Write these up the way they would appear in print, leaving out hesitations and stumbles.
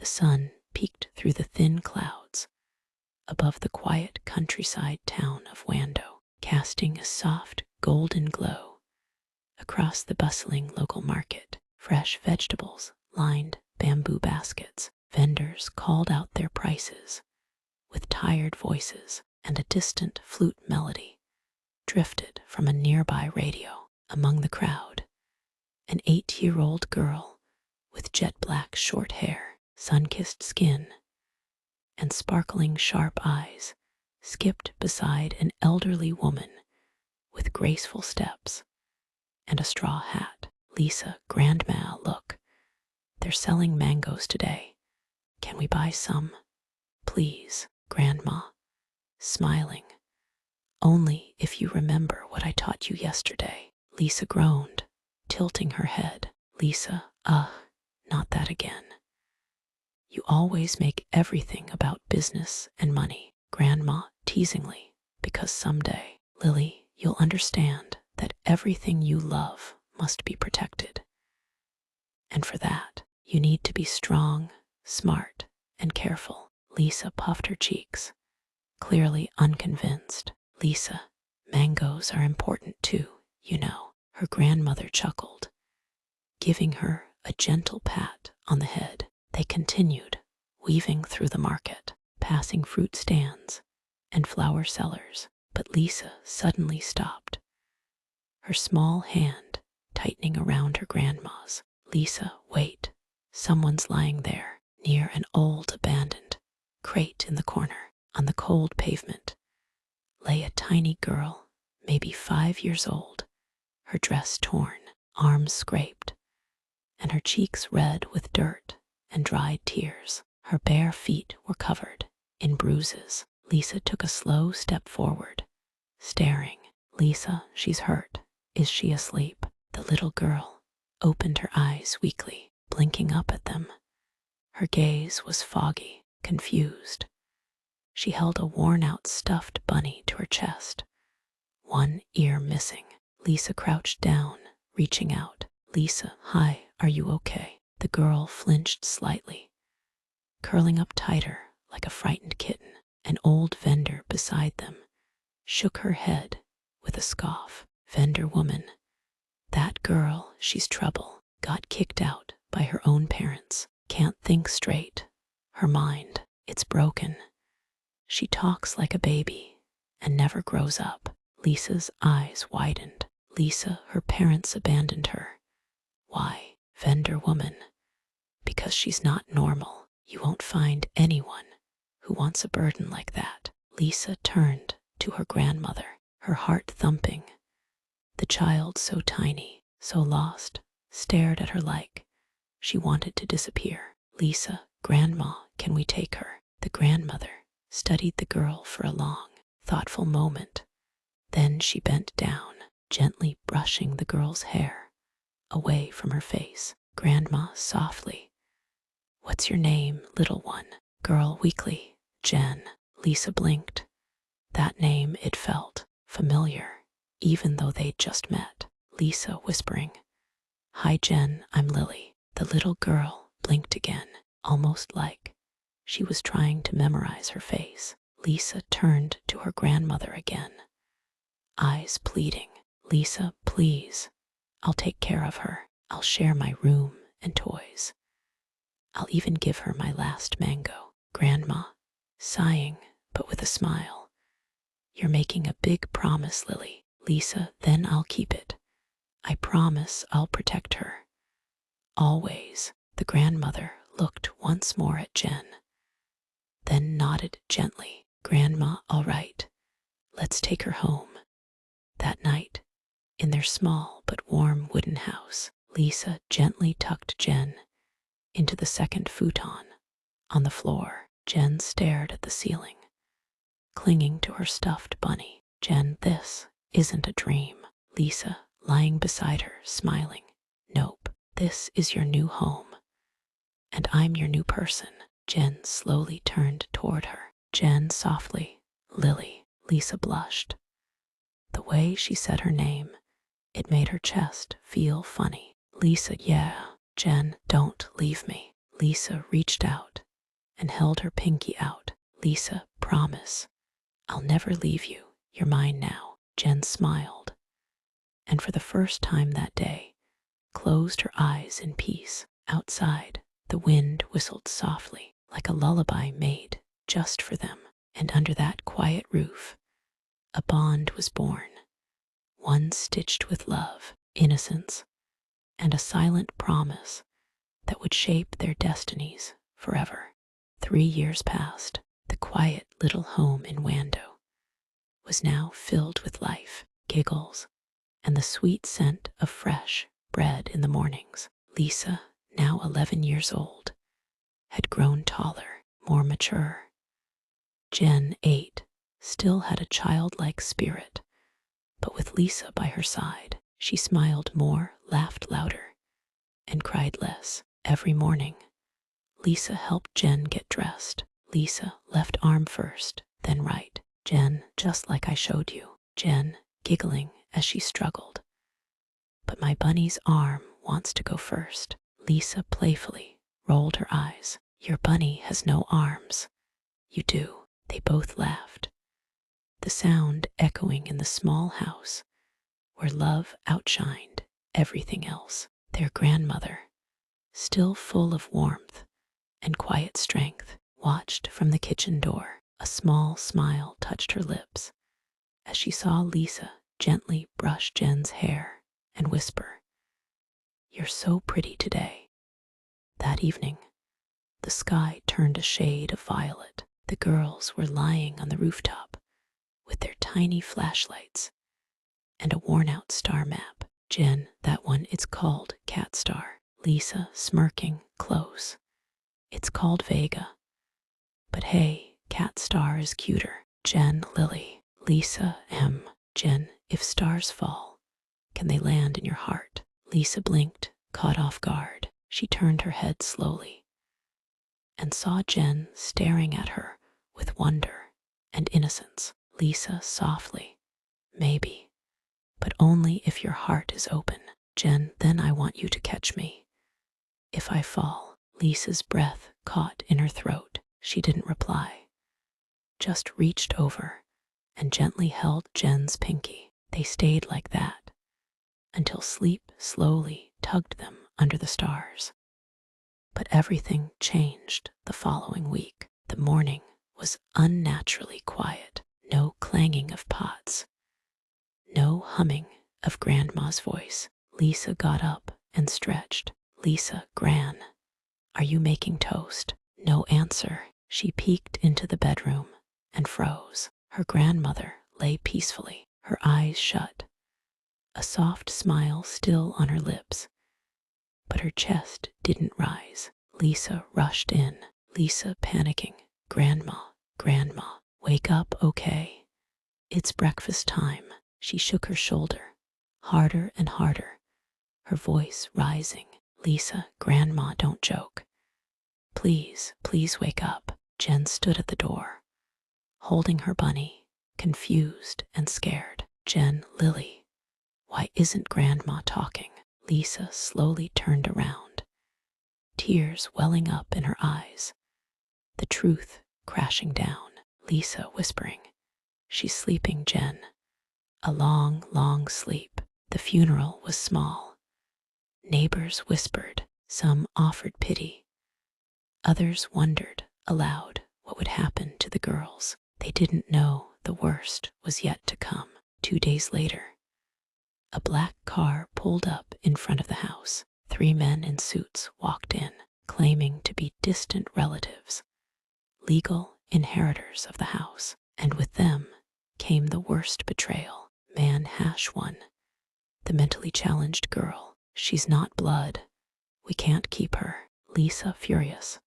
sun peeked through the thin clouds above the quiet countryside town of Wando, casting a soft golden glow across the bustling local market. Fresh vegetables lined bamboo baskets. Vendors called out their prices with tired voices, and a distant flute melody drifted from a nearby radio. Among the crowd, an 8-year-old girl with jet-black short hair, sun-kissed skin, and sparkling sharp eyes skipped beside an elderly woman with graceful steps and a straw hat. Lisa, Grandma, look, they're selling mangoes today. Can we buy some? Please, Grandma, smiling. Only if you remember what I taught you yesterday. Lisa groaned, tilting her head. Lisa, not that again. You always make everything about business and money. Grandma, teasingly, because someday, Lily, you'll understand that everything you love must be protected. And for that, you need to be strong, smart, and careful. Lisa puffed her cheeks, clearly unconvinced. Lisa, mangoes are important too, you know. Her grandmother chuckled, giving her a gentle pat on the head. They continued, weaving through the market, passing fruit stands and flower sellers. But Lisa suddenly stopped, her small hand tightening around her grandma's. Lisa, wait. Someone's lying there, near an old abandoned crate in the corner. On the cold pavement lay a tiny girl, maybe 5 years old, her dress torn, arms scraped, and her cheeks red with dirt and dried tears. Her bare feet were covered in bruises. Lisa took a slow step forward, staring. Lisa, she's hurt. Is she asleep? The little girl opened her eyes weakly, blinking up at them. Her gaze was foggy, confused. She held a worn-out stuffed bunny to her chest, one ear missing. Lisa crouched down, reaching out. Lisa, hi, are you okay? The girl flinched slightly, curling up tighter like a frightened kitten. An old vendor beside them shook her head with a scoff. Vendor woman, that girl, she's trouble. Got kicked out by her own parents. Can't think straight. Her mind, it's broken. She talks like a baby and never grows up. Lisa's eyes widened. Lisa, her parents abandoned her. Why? Vendor woman, because she's not normal. You won't find anyone who wants a burden like that. Lisa turned to her grandmother, her heart thumping. The child, so tiny, so lost, stared at her like she wanted to disappear. Lisa, Grandma, can we take her? The grandmother studied the girl for a long, thoughtful moment. Then she bent down, gently brushing the girl's hair away from her face. Grandma, softly. What's your name, little one? Girl, weakly. Jen. Lisa blinked. That name, it felt familiar, even though they'd just met. Lisa whispering, Hi Jen, I'm Lily. The little girl blinked again, almost like she was trying to memorize her face. Lisa turned to her grandmother again, eyes pleading. Lisa, please. I'll take care of her. I'll share my room and toys. I'll even give her my last mango. Grandma, sighing, but with a smile. You're making a big promise, Lily. Lisa, then I'll keep it. I promise I'll protect her. Always. The grandmother looked once more at Jen, then nodded gently. Grandma, all right. Let's take her home. That night, in their small but warm wooden house, Lisa gently tucked Jen into the second futon. On the floor, Jen stared at the ceiling, clinging to her stuffed bunny. Jen, this isn't a dream. Lisa, lying beside her, smiling. Nope, this is your new home. And I'm your new person. Jen slowly turned toward her. Jen, softly. Lily. Lisa blushed. The way she said her name, it made her chest feel funny. Lisa, yeah. Jen, don't leave me. Lisa reached out and held her pinky out. Lisa, promise. I'll never leave you. You're mine now. Jen smiled, and for the first time that day, closed her eyes in peace. Outside, the wind whistled softly, like a lullaby made just for them. And under that quiet roof, a bond was born, one stitched with love, innocence, and a silent promise that would shape their destinies forever. 3 years passed. The quiet little home in Wando was now filled with life, giggles, and the sweet scent of fresh bread in the mornings. Lisa, now 11 years old, had grown taller, more mature. Jen, 8, still had a childlike spirit, but with Lisa by her side, she smiled more, laughed louder, and cried less. Every morning, Lisa helped Jen get dressed. Lisa, left arm first, then right. Jen, just like I showed you. Jen, giggling as she struggled. But my bunny's arm wants to go first. Lisa playfully rolled her eyes. Your bunny has no arms. You do. They both laughed, the sound echoing in the small house where love outshined everything else. Their grandmother, still full of warmth and quiet strength, watched from the kitchen door. A small smile touched her lips as she saw Lisa gently brush Jen's hair and whisper, "You're so pretty today." That evening, the sky turned a shade of violet. The girls were lying on the rooftop with their tiny flashlights and a worn-out star map. Jen, that one, it's called Cat Star. Lisa, smirking, close. It's called Vega. But hey, Cat Star is cuter. Jen, Lily. Lisa, M. Jen, if stars fall, can they land in your heart? Lisa blinked, caught off guard. She turned her head slowly and saw Jen staring at her with wonder and innocence. Lisa, softly, maybe, but only if your heart is open. Jen, then I want you to catch me. If I fall. Lisa's breath caught in her throat. She didn't reply, just reached over and gently held Jen's pinky. They stayed like that until sleep slowly tugged them under the stars. But everything changed the following week. The morning was unnaturally quiet. No clanging of pots, no humming of Grandma's voice. Lisa got up and stretched. Lisa, Gran, are you making toast? No answer. She peeked into the bedroom and froze. Her grandmother lay peacefully, her eyes shut, a soft smile still on her lips, but her chest didn't rise. Lisa rushed in. Lisa, panicking. Grandma, Grandma, wake up, okay? It's breakfast time. She shook her shoulder, harder and harder, her voice rising. Lisa, Grandma, don't joke. Please, please wake up. Jen stood at the door, holding her bunny, confused and scared. Jen, Lily, why isn't Grandma talking? Lisa slowly turned around, tears welling up in her eyes, the truth crashing down. Lisa whispering, she's sleeping, Jen. A long, long sleep. The funeral was small. Neighbors whispered, some offered pity. Others wondered aloud what would happen to the girls. They didn't know the worst was yet to come. 2 days later, a black car pulled up in front of the house. 3 men in suits walked in, claiming to be distant relatives, legal inheritors of the house. And with them came the worst betrayal. Man #1, the mentally challenged girl. She's not blood. We can't keep her. Lisa, furious.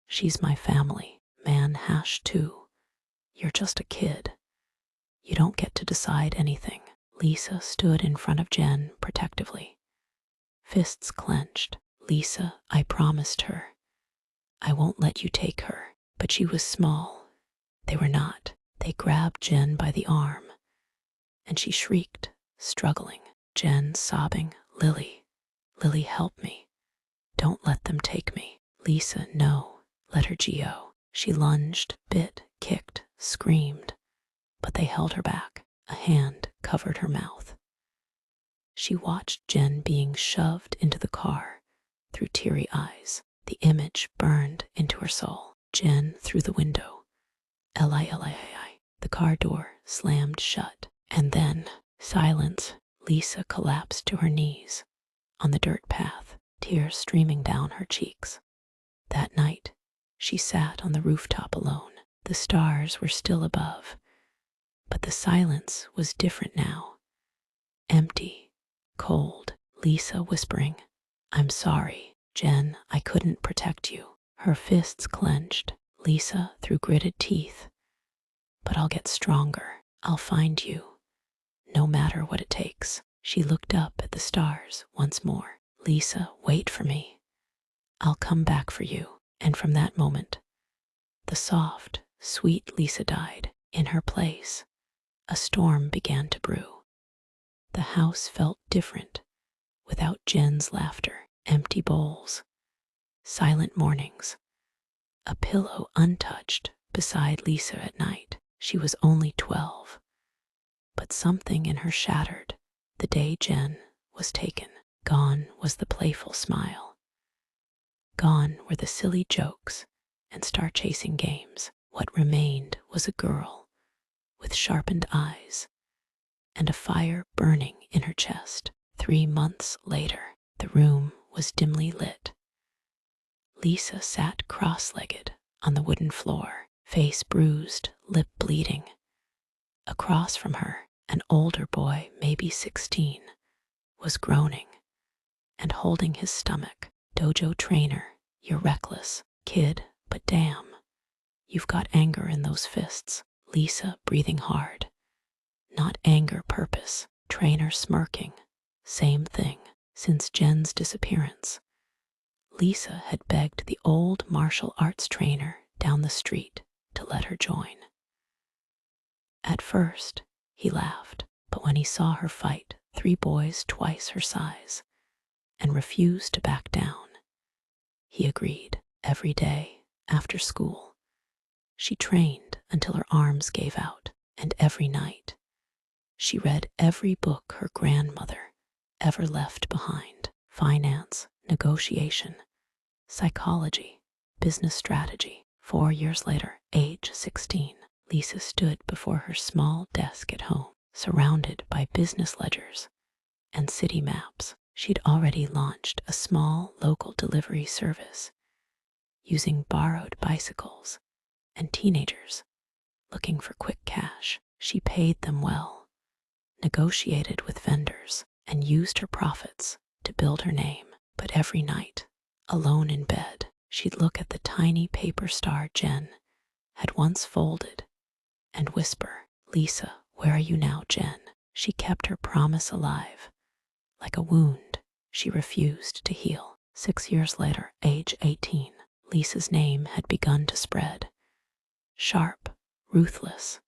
She's my family. Man #2, you're just a kid. You don't get to decide anything. Lisa stood in front of Jen protectively, fists clenched. Lisa, I promised her. I won't let you take her. But she was small. They were not. They grabbed Jen by the arm, and she shrieked, struggling. Jen sobbing, Lily, Lily, help me. Don't let them take me. Lisa, no. Let her go. She lunged, bit, kicked, screamed, but they held her back. A hand covered her mouth. She watched Jen being shoved into the car through teary eyes. The image burned into her soul. Jen through the window. Li. The car door slammed shut. And then, silence. Lisa collapsed to her knees on the dirt path, tears streaming down her cheeks. That night, she sat on the rooftop alone. The stars were still above, but the silence was different now. Empty, cold. Lisa whispering, "I'm sorry, Jen, I couldn't protect you." Her fists clenched. Lisa through gritted teeth. "But I'll get stronger. I'll find you, no matter what it takes." She looked up at the stars once more. "Lisa, wait for me. I'll come back for you." And from that moment, the soft, sweet Lisa died. In her place, a storm began to brew. The house felt different without Jen's laughter. Empty bowls, silent mornings, a pillow untouched beside Lisa at night. She was only 12, but something in her shattered the day Jen was taken. Gone was the playful smile. Gone were the silly jokes and star-chasing games. What remained was a girl with sharpened eyes and a fire burning in her chest. 3 months later, the room was dimly lit. Lisa sat cross-legged on the wooden floor, face bruised, lip bleeding. Across from her, an older boy, maybe 16, was groaning and holding his stomach. "Dojo trainer, you're reckless, kid, but damn, you've got anger in those fists." Lisa breathing hard. Not anger, purpose. Trainer smirking. Same thing. Since Jen's disappearance, Lisa had begged the old martial arts trainer down the street to let her join. At first, he laughed, but when he saw her fight 3 boys twice her size and refused to back down, he agreed. Every day, after school, she trained until her arms gave out, and every night, she read every book her grandmother ever left behind. Finance, negotiation, psychology, business strategy. 4 years later, age 16, Lisa stood before her small desk at home, surrounded by business ledgers and city maps. She'd already launched a small local delivery service using borrowed bicycles and teenagers looking for quick cash. She paid them well, negotiated with vendors, and used her profits to build her name. But every night, alone in bed, she'd look at the tiny paper star Jen had once folded and whisper, "Lisa, where are you now, Jen?" She kept her promise alive, like a wound she refused to heal. 6 years later, age 18, Lisa's name had begun to spread. Sharp, ruthless,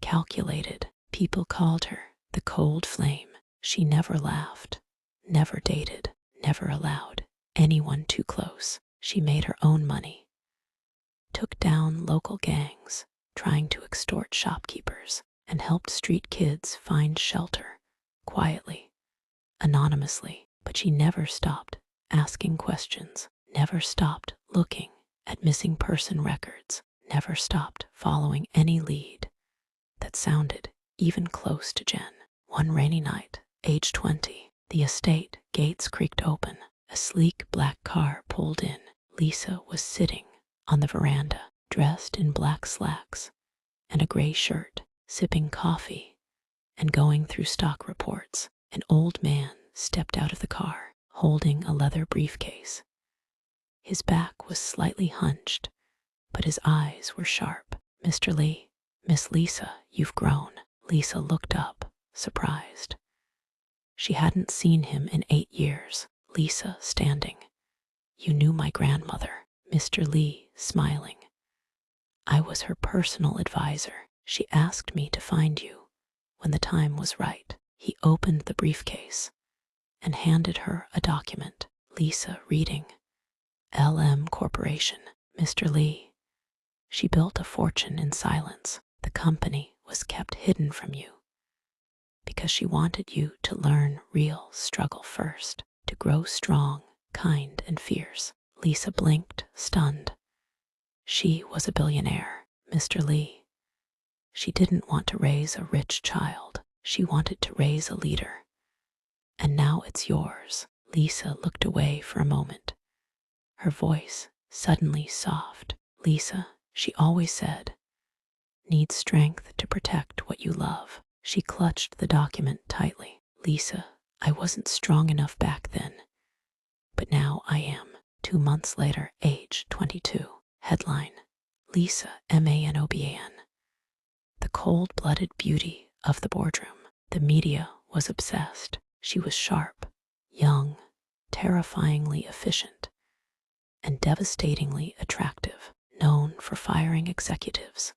calculated. People called her the cold flame. She never laughed, never dated, never allowed anyone too close. She made her own money, took down local gangs trying to extort shopkeepers, and helped street kids find shelter quietly, anonymously. But she never stopped asking questions, never stopped looking at missing person records, never stopped following any lead that sounded even close to Jen. One rainy night, age 20, the estate gates creaked open. A sleek black car pulled in. Lisa was sitting on the veranda, dressed in black slacks and a gray shirt, sipping coffee and going through stock reports. An old man stepped out of the car, holding a leather briefcase. His back was slightly hunched, but his eyes were sharp. "Mr. Lee, Miss Lisa, you've grown." Lisa looked up, surprised. She hadn't seen him in 8 years. Lisa standing. "You knew my grandmother." Mr. Lee smiling. "I was her personal advisor. She asked me to find you when the time was right." He opened the briefcase and handed her a document. Lisa reading. LM Corporation. Mr. Lee, she built a fortune in silence. The company was kept hidden from you because she wanted you to learn real struggle first, to grow strong, kind, and fierce. Lisa blinked, stunned. She was a billionaire, Mr. Lee. She didn't want to raise a rich child. She wanted to raise a leader. And now it's yours. Lisa looked away for a moment, her voice suddenly soft. Lisa, she always said, need strength to protect what you love. She clutched the document tightly. Lisa, I wasn't strong enough back then, but now I am. 2 months later, age 22. Headline, Lisa Manoban. The cold-blooded beauty of the boardroom. The media was obsessed. She was sharp, young, terrifyingly efficient, and devastatingly attractive, known for firing executives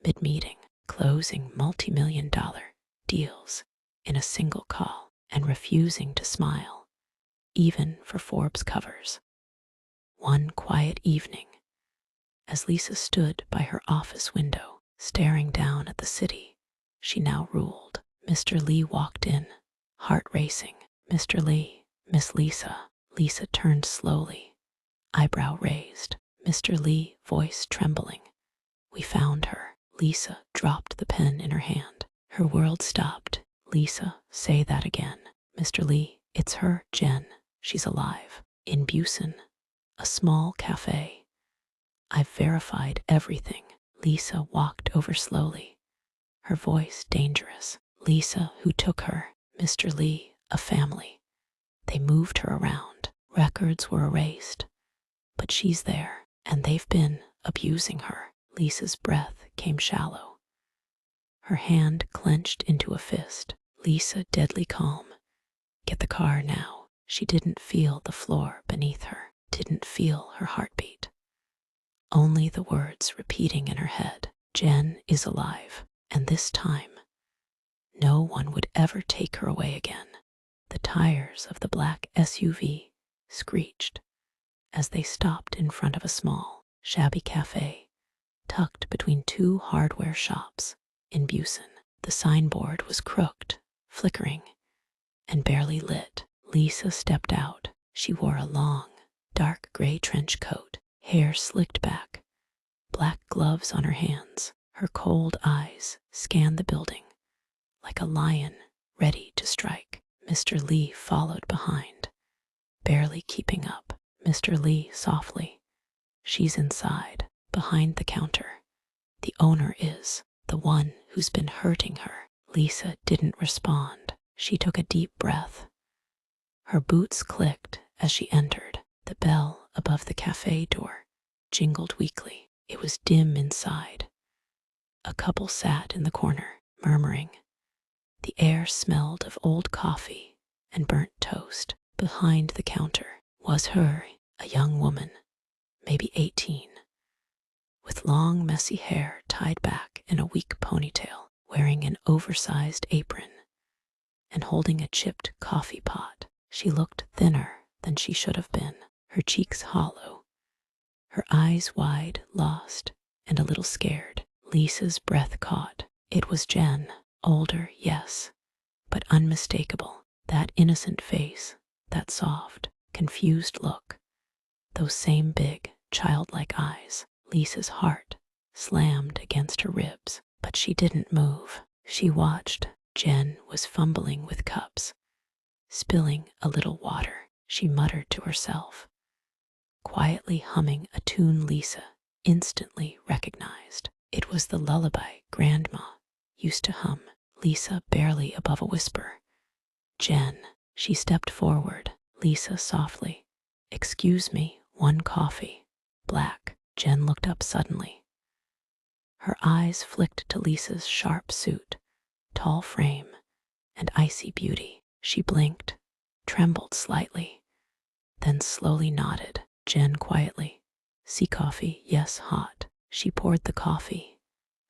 mid-meeting, closing multi-million-dollar deals in a single call, and refusing to smile, even for Forbes covers. One quiet evening, as Lisa stood by her office window, staring down at the city she now ruled, Mr. Lee walked in, heart racing. Mr. Lee, Miss Lisa. Lisa turned slowly, eyebrow raised. Mr. Lee, voice trembling. We found her. Lisa dropped the pen in her hand. Her world stopped. Lisa, say that again. Mr. Lee, it's her, Jen. She's alive. In Busan, a small cafe. I've verified everything. Lisa walked over slowly, her voice dangerous. Lisa, who took her? Mr. Lee, a family. They moved her around. Records were erased. But she's there, and they've been abusing her. Lisa's breath came shallow. Her hand clenched into a fist. Lisa, deadly calm. Get the car now. She didn't feel the floor beneath her, didn't feel her heartbeat. Only the words repeating in her head. Jen is alive, and this time, no one would ever take her away again. The tires of the black SUV screeched as they stopped in front of a small, shabby cafe tucked between 2 hardware shops in Busan. The signboard was crooked, flickering, and barely lit. Lisa stepped out. She wore a long, dark gray trench coat, hair slicked back, black gloves on her hands. Her cold eyes scanned the building like a lion ready to strike. Mr. Lee followed behind, barely keeping up. Mr. Lee, softly. She's inside, behind the counter. The owner is the one who's been hurting her. Lisa didn't respond. She took a deep breath. Her boots clicked as she entered. The bell above the cafe door jingled weakly. It was dim inside. A couple sat in the corner, murmuring. The air smelled of old coffee and burnt toast. Behind the counter was her, a young woman, maybe 18, with long, messy hair tied back in a weak ponytail, wearing an oversized apron and holding a chipped coffee pot. She looked thinner than she should have been, her cheeks hollow, her eyes wide, lost, and a little scared. Lisa's breath caught. It was Jen, older, yes, but unmistakable. That innocent face, that soft, confused look, those same big, childlike eyes. Lisa's heart slammed against her ribs, but she didn't move. She watched. Jen was fumbling with cups, spilling a little water. She muttered to herself, quietly humming a tune Lisa instantly recognized. It was the lullaby Grandma used to hum. Lisa barely above a whisper. Jen. She stepped forward. Lisa softly. Excuse me, 1 coffee. Black. Jen looked up suddenly. Her eyes flicked to Lisa's sharp suit, tall frame, and icy beauty. She blinked, trembled slightly, then slowly nodded. Jen quietly. See coffee? Yes, hot. She poured the coffee.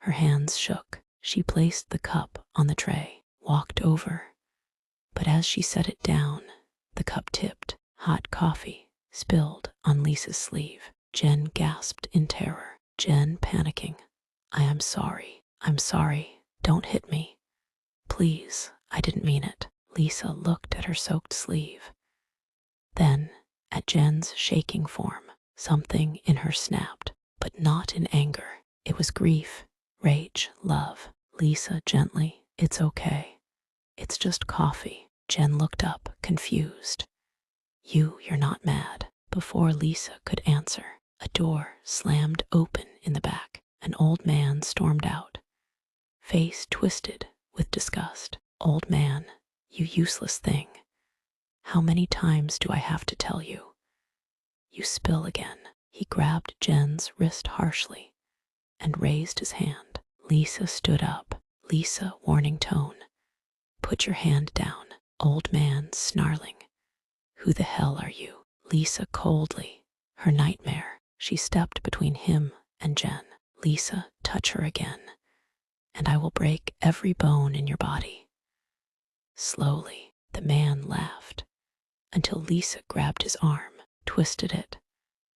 Her hands shook. She placed the cup on the tray, walked over. But as she set it down, the cup tipped. Hot coffee spilled on Lisa's sleeve. Jen gasped in terror. Jen panicking. I am sorry. I'm sorry. Don't hit me. Please, I didn't mean it. Lisa looked at her soaked sleeve. Then, at Jen's shaking form, something in her snapped, but not in anger. It was grief, rage, love. Lisa gently, it's okay. It's just coffee. Jen looked up, confused. You're not mad. Before Lisa could answer, a door slammed open in the back. An old man stormed out, face twisted with disgust. Old man, you useless thing. How many times do I have to tell you? You spill again. He grabbed Jen's wrist harshly and raised his hand. Lisa stood up. Lisa, warning tone. Put your hand down. Old man, snarling. Who the hell are you? Lisa coldly. Her nightmare. She stepped between him and Jen. Lisa, touch her again, and I will break every bone in your body. Slowly, the man laughed, until Lisa grabbed his arm, twisted it,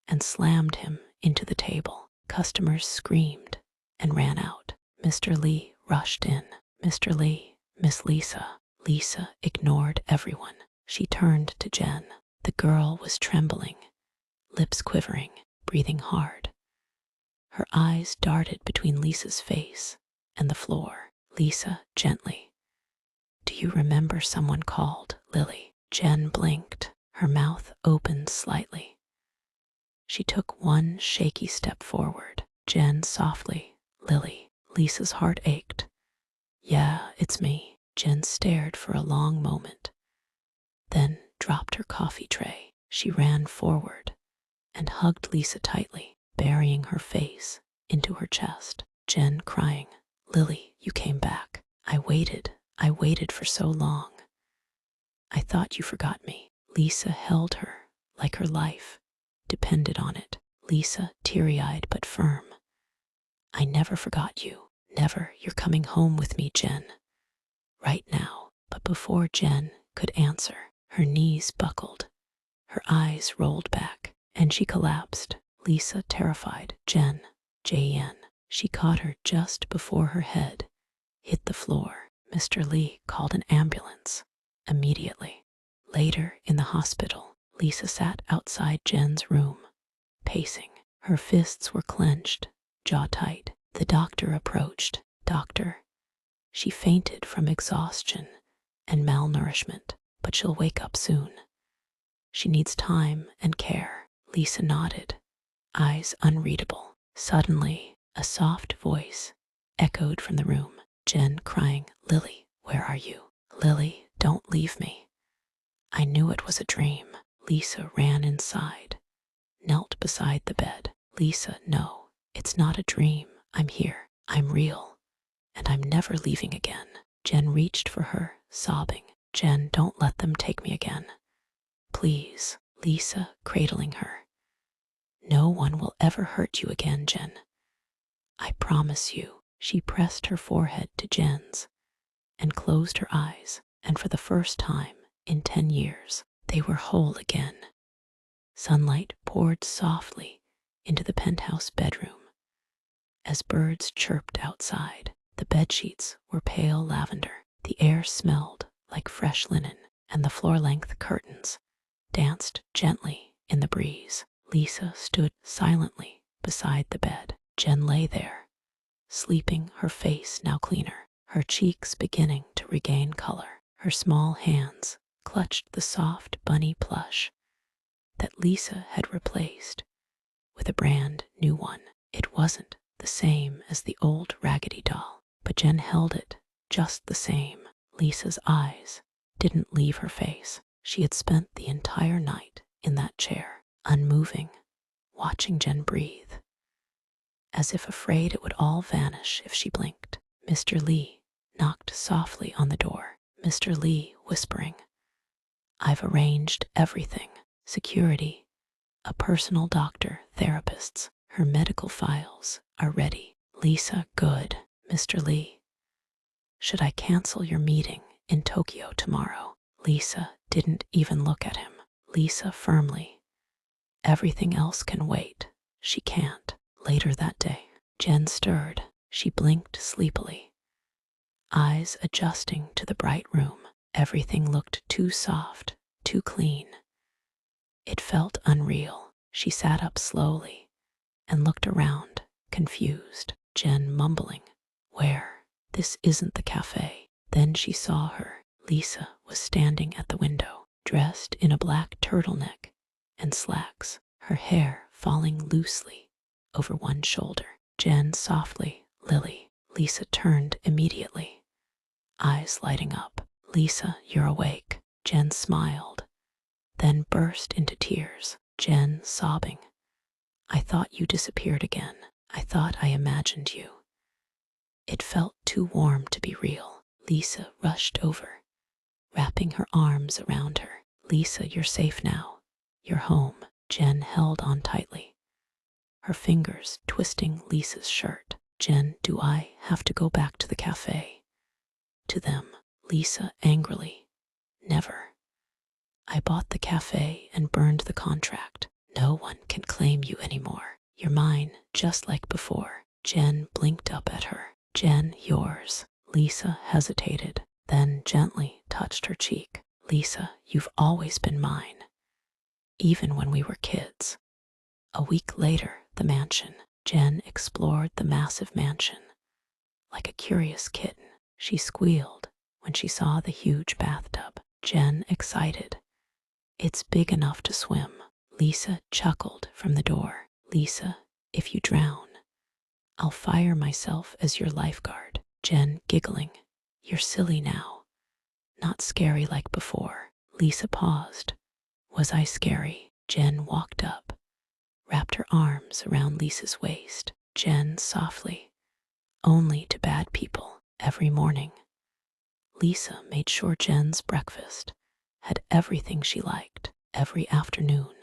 and slammed him into the table. Customers screamed and ran out. Mr. Lee rushed in. Mr. Lee, Miss Lisa. Lisa ignored everyone. She turned to Jen. The girl was trembling, lips quivering, breathing hard. Her eyes darted between Lisa's face and the floor. Lisa, gently. Do you remember someone called Lily? Jen blinked, her mouth opened slightly. She took one shaky step forward. Jen softly, Lily. Lisa's heart ached. Yeah, it's me. Jen stared for a long moment, then dropped her coffee tray. She ran forward and hugged Lisa tightly, burying her face into her chest. Jen crying, Lily, you came back. I waited for so long. I thought you forgot me. Lisa held her like her life depended on it. Lisa, teary-eyed but firm. I never forgot you. Never. You're coming home with me, Jen. Right now. But before Jen could answer, her knees buckled, her eyes rolled back, and she collapsed. Lisa, terrified. Jen, Jen. She caught her just before her head hit the floor. Mr. Lee called an ambulance immediately. Later in the hospital, Lisa sat outside Jen's room, pacing. Her fists were clenched, jaw tight. The doctor approached. Doctor. She fainted from exhaustion and malnourishment, but she'll wake up soon. She needs time and care. Lisa nodded, eyes unreadable. Suddenly, a soft voice echoed from the room. Jen crying, Lily, where are you? Lily, don't leave me. I knew it was a dream. Lisa ran inside, knelt beside the bed. Lisa, no, it's not a dream. I'm here. I'm real. And I'm never leaving again. Jen reached for her, sobbing. Jen, don't let them take me again. Please. Lisa, cradling her. No one will ever hurt you again, Jen. I promise you. She pressed her forehead to Jen's and closed her eyes, and for the first time in 10 years, they were whole again. Sunlight poured softly into the penthouse bedroom. As birds chirped outside, the bedsheets were pale lavender. The air smelled like fresh linen, and the floor-length curtains danced gently in the breeze. Lisa stood silently beside the bed. Jen lay there, sleeping, her face now cleaner, her cheeks beginning to regain color. Her small hands clutched the soft bunny plush that Lisa had replaced with a brand new one. It wasn't the same as the old raggedy doll, but Jen held it just the same. Lisa's eyes didn't leave her face. She had spent the entire night in that chair, unmoving, watching Jen breathe, as if afraid it would all vanish if she blinked. Mr. Lee knocked softly on the door. Mr. Lee whispering, I've arranged everything. Security, a personal doctor, therapists, her medical files are ready. Lisa, good. Mr. Lee, should I cancel your meeting in Tokyo tomorrow? Lisa didn't even look at him. Lisa firmly, Everything else can wait. She can't. Later that day, Jen stirred. She blinked sleepily, eyes adjusting to the bright room. Everything looked too soft, too clean. It felt unreal. She sat up slowly and looked around, confused. Jen mumbling, "Where? This isn't the cafe." Then she saw her. Lisa was standing at the window, dressed in a black turtleneck and slacks, her hair falling loosely over one shoulder. Jen softly, "Lily." Lisa turned immediately, eyes lighting up. "Lisa, you're awake." Jen smiled, then burst into tears. Jen sobbing, "I thought you disappeared again. I thought I imagined you." It felt too warm to be real. Lisa rushed over, wrapping her arms around her. "Lisa, you're safe now. You're home." Jen held on tightly, her fingers twisting Lisa's shirt. "Jen, do I have to go back to the cafe?" To them, Lisa angrily, "Never. I bought the cafe and burned the contract. No one can claim you anymore. You're mine, just like before." Jen blinked up at her. "Jen, yours." Lisa hesitated, then gently touched her cheek. "Lisa, you've always been mine, even when we were kids." A week later, the mansion. Jen explored the massive mansion. Like a curious kitten, she squealed when she saw the huge bathtub. Jen excited, "It's big enough to swim." Lisa chuckled from the door. "Lisa, if you drown, I'll fire myself as your lifeguard." Jen giggling, "You're silly now. Not scary like before." Lisa paused. "Was I scary?" Jen walked up, wrapped her arms around Lisa's waist. Jen softly, "Only to bad people." Every morning, Lisa made sure Jen's breakfast had everything she liked. Every afternoon,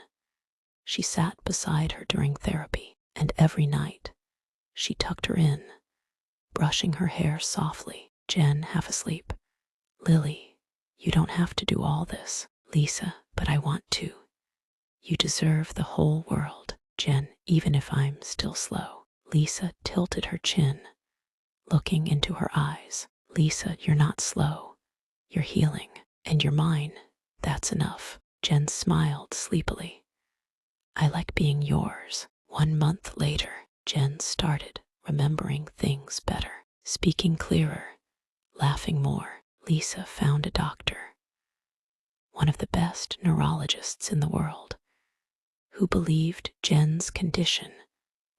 she sat beside her during therapy, and every night, she tucked her in, brushing her hair softly. Jen, half asleep, "Lily, you don't have to do all this." "Lisa, but I want to. You deserve the whole world." "Jen, even if I'm still slow." Lisa tilted her chin, looking into her eyes. "Lisa, you're not slow. You're healing, and you're mine. That's enough." Jen smiled sleepily. "I like being yours." 1 month later, Jen started remembering things better, speaking clearer, laughing more. Lisa found a doctor, one of the best neurologists in the world, who believed Jen's condition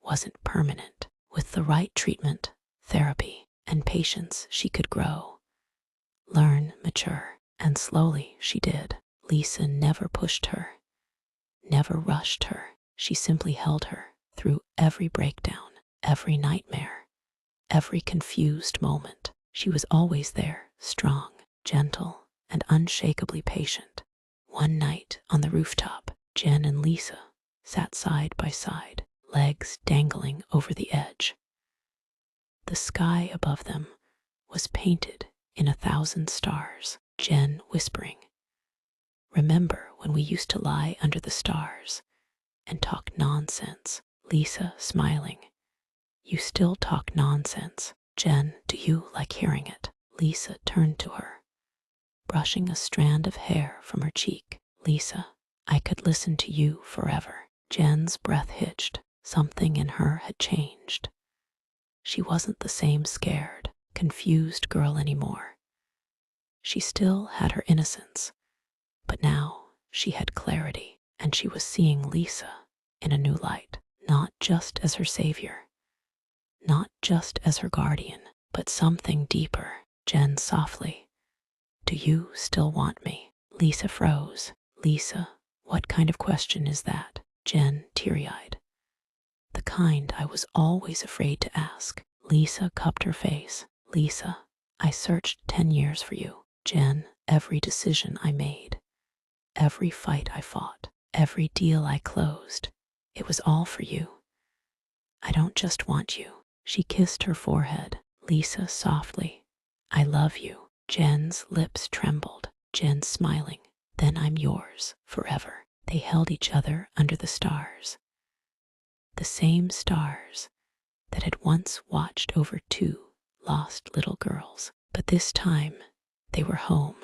wasn't permanent. With the right treatment, therapy, and patience, she could grow, learn, mature, and slowly she did. Lisa never pushed her, never rushed her. She simply held her through every breakdown, every nightmare, every confused moment. She was always there, strong, gentle, and unshakably patient. One night on the rooftop, Jen and Lisa sat side by side, legs dangling over the edge. The sky above them was painted in 1,000 stars. Jen whispering, "Remember when we used to lie under the stars and talk nonsense?" Lisa smiling, "You still talk nonsense." Jen, "Do you like hearing it?" Lisa turned to her, brushing a strand of hair from her cheek. "Lisa, I could listen to you forever." Jen's breath hitched. Something in her had changed. She wasn't the same scared, confused girl anymore. She still had her innocence, but now she had clarity, and she was seeing Lisa in a new light, not just as her savior, not just as her guardian, but something deeper. Jen softly, "Do you still want me?" Lisa froze. "Lisa, what kind of question is that?" Jen, teary-eyed, "The kind I was always afraid to ask." Lisa cupped her face. "Lisa, I searched 10 years for you." Jen, "Every decision I made, every fight I fought, every deal I closed, it was all for you. I don't just want you." She kissed her forehead. Lisa softly, "I love you." Jen's lips trembled. Jen smiling, "Then I'm yours forever." They held each other under the stars, the same stars that had once watched over two lost little girls. But this time they were home,